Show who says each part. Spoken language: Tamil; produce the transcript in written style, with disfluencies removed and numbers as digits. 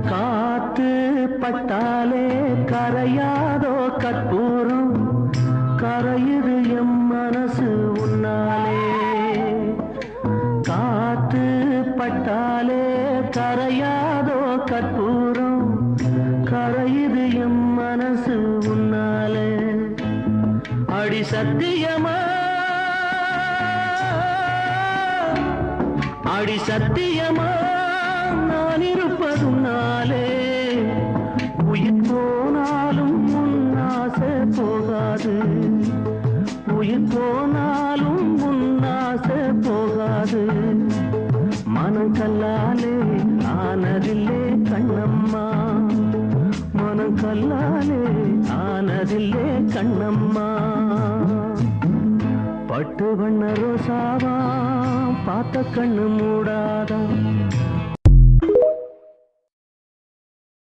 Speaker 1: காத்து பட்டாலே கரையாதோ கற்பூரம் கரையுது எம் மனசு உன்னாலே காத்து பட்டாலே கரையாதோ கற்பூரம் கரையுது எம் மனசு உன்னாலே அடி சத்தியமா அடி சத்தியமா நான் இருப்பதுனாலே உயிர் போனாலும் உன்னாசை போகாது உயிர் போனாலும் உன்னாசை போகாது மனம் கல்லாலே ஆனதில்லே கண்ணம்மா மனம் கல்லாலே ஆனதில்லே கண்ணம்மா பட்டு வண்ண ரோசாவா பார்த்த கண்ணு மூடாதா